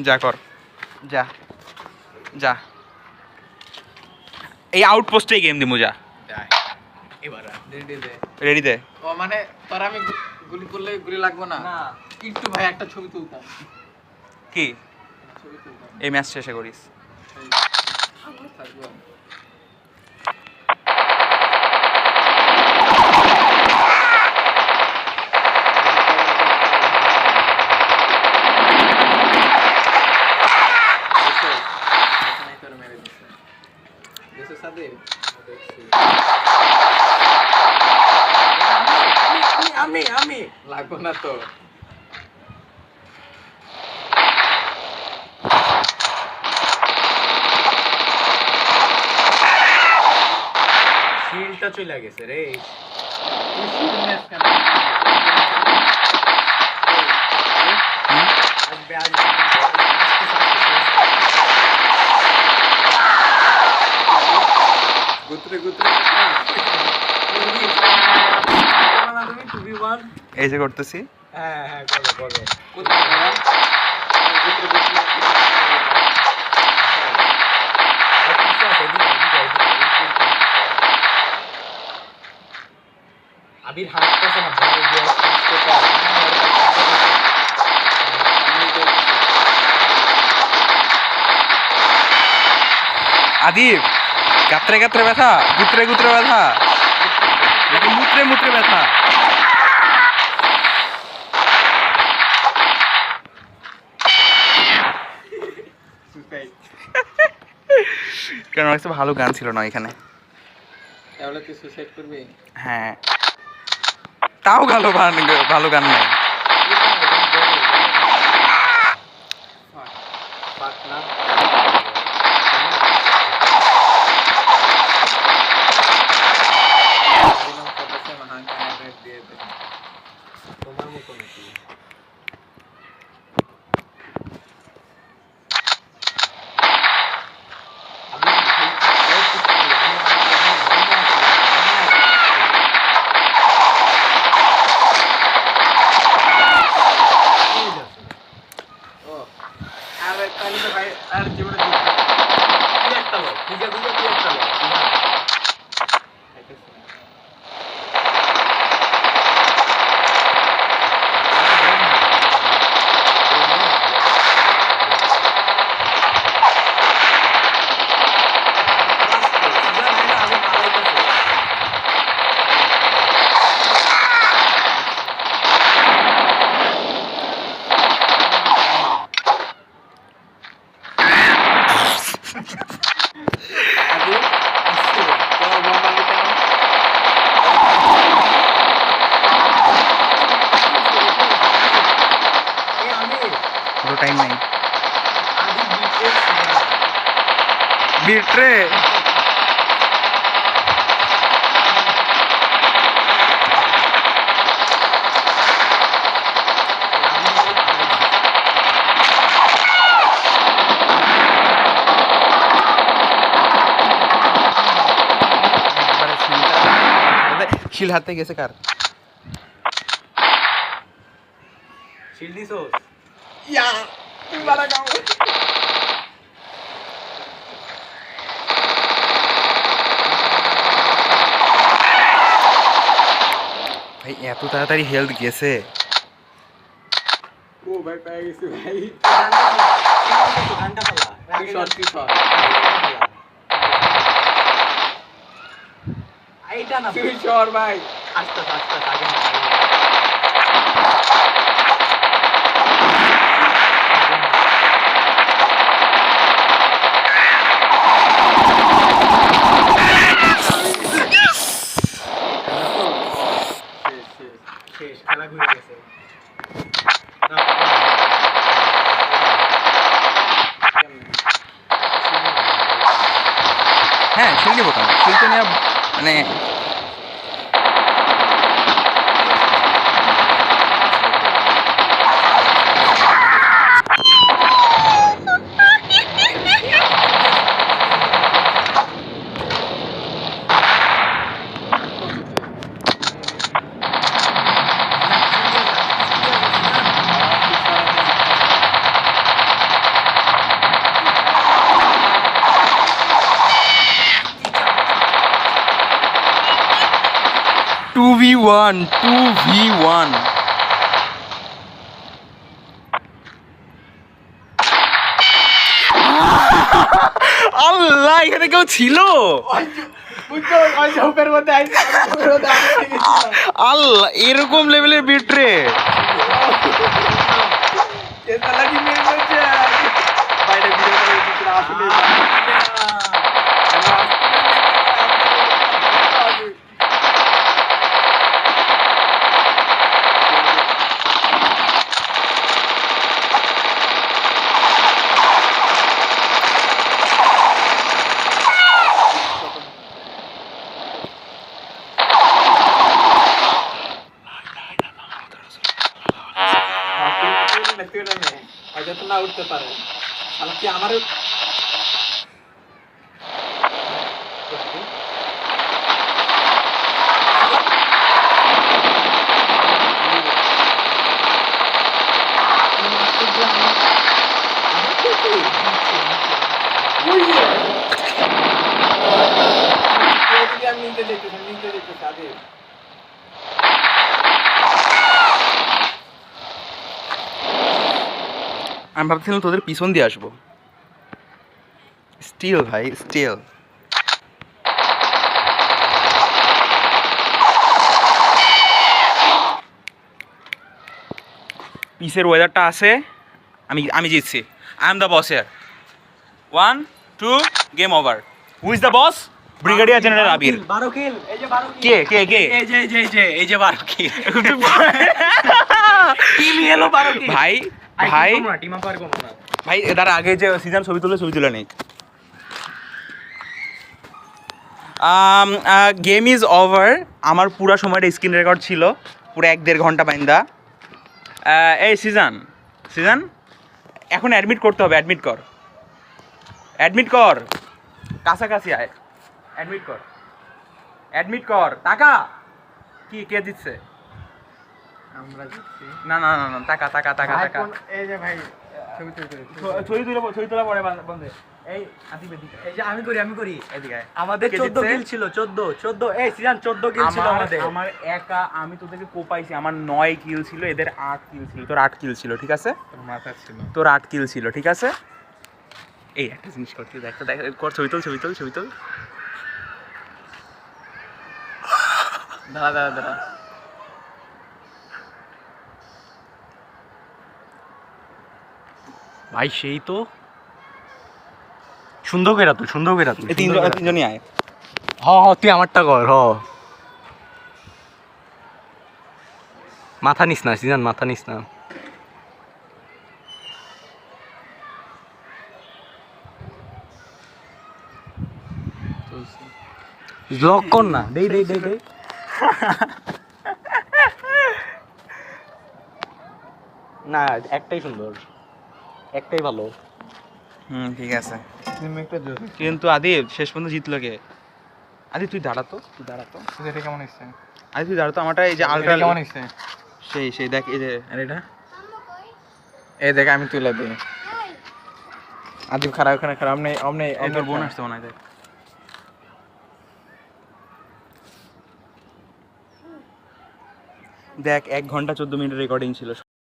যা কর, যা যা, এই আউটপোস্টেই গেম দিমু, যা এবার রেডি দে। রেডি দে। ও মানে তোর আমি গুলি করলে গুলি লাগবে না? না, একটু ভাই একটা ছবি তুলতাম। কি ছবি তুলতাম। এই ম্যাচ শেষে করিস? আমার থাকবো। আমি লাগবো না তো। শিলটা চলে গেছে রে। তুই শিল ম্যাচ কেন? আসবে আসবে। গুতরে গুতরে তুমি 2v1। এই যে করতেছি। হ্যাঁ হ্যাঁ করো করো। কোথায় গেলা? গুতরে গুতরে আবির হাঁটতেছে না ভাই, যে আদিব, গাত্রে গাত্রে ব্যথা, গুত্রে গুত্রে ব্যথা, নাকি মুত্রে মুত্রে ব্যথা? কারণ আমার কাছে ভালো গান ছিল না এখানে। তাহলে তুই সুসাইড করবি? হ্যাঁ, তাও ভালো গান, ভালো গান নেই। পাক না। দিলাম কথা সে মহান কায়নাত দিয়ে দে। তোমার মতো নাকি? ও আরে তাহলে তো ভাই আর জীবনে কি একটা বল, বুঝা বুঝা কি একটা বল। আগে আসছে তো মামালি কেন? পুরো টাইম নাই। আদি বিটের সিনেমা বিট্রে একবারে শিল হাতে গেছে কার? শিল্ডি সোস ইয়া তুমি বাড়া গাও। ভাই এত তাড়াতাড়ি হেলথ গেছে? ও ভাই পেয়ে গেছি ভাই। গানটা ফেলা তুই শট তুই শট। এইটা না তুই শট ভাই। আস্তে আস্তে আগে শেষ, খেলা ঘুরে গেছে। হ্যাঁ শিল নিবো কেন, শিল তো নেওয়া মানে 2v1 2v1 আল্লাহ এখানে কেউ ছিল বুঝছো ওই ঝোপের মধ্যে আইছে ঝোপের মধ্যে আমি গেছিলাম আল্লাহ এরকম লেভেলের বিটরে এ তালা কি মেরে বলছে বাইরে ভিডিও করে দিচ্ছিল আসলে হয়তো তো না উঠতে পারে তাহলে কি আমারও আমি নিতে দেখতেছি আগে আমি ভাবছিলাম তোদের পিছন দিয়ে আসবো স্টিল ভাই স্টিল পিসের ওয়েদারটা আছে আমি আমি জিতছি আই এম দ্য বস ইয়ার 1 2 game over who is the boss brigadier general Abir 12 kill এই যে 12 কিল কে কে কে এই যে 12 কিল টিম এলো 12 কিল ভাই ভাই টিম আপ আর কোন না ভাই তার আগে যে সিজন ছবি তুলে নেই গেম ইজ ওভার আমার পুরো সময়টা স্ক্রিন রেকর্ড ছিল পুরো 1-1.5 ঘন্টা বাইন্দা এই সিজন এখন অ্যাডমিট করতে হবে অ্যাডমিট কর কাছাকাছি আয় অ্যাডমিট কর টাকা কি কে দিচ্ছে আমরা জিতছি না না না না টাকা এই যে ভাই ছবি ছবি তোলা পরে বন্ধে এই আসিবে দিকে এই যে আমি করি এদিকে আয়। আমাদের কে 14 জিতছে? কিল ছিল 14 এই সিজন 14 কিল ছিল আমাদের আমার একা আমি তোদেরকে কোপাইছি আমার 9 কিল ছিল এদের 8 কিল ছিল তোর 8 কিল ছিল ঠিক আছে মাথা ছিল তোর 8 কিল ছিল ঠিক আছে এই একটা জিনিস করতে দেখ কর ছবি তোল দাঁড়া ভাই সেই তো সুন্দর কইরা তুই এই তিনজনই আয় তুই আমারটা কর মাথা নিস না সিজন মাথা নিস না ব্লক কর না দেই না একটাই সুন্দর একটাই ভালো ঠিক আছে কিন্তু আদি শেষ পর্যন্ত জিতলো কে আদি তুই দাঁড়া তো এটা কেমন হইছে আদি তুই দাঁড়া তো আমারটা এই যে আলট্রা কেমন হইছে সেই দেখ এই যে আর এটা এই দেখ আমি তুলে দিই আদিব খারাপ আমনে এই তোর বোন আসছে মনে হয় দেখ দেখ 1 ঘন্টা 14 মিনিট রেকর্ডিং ছিল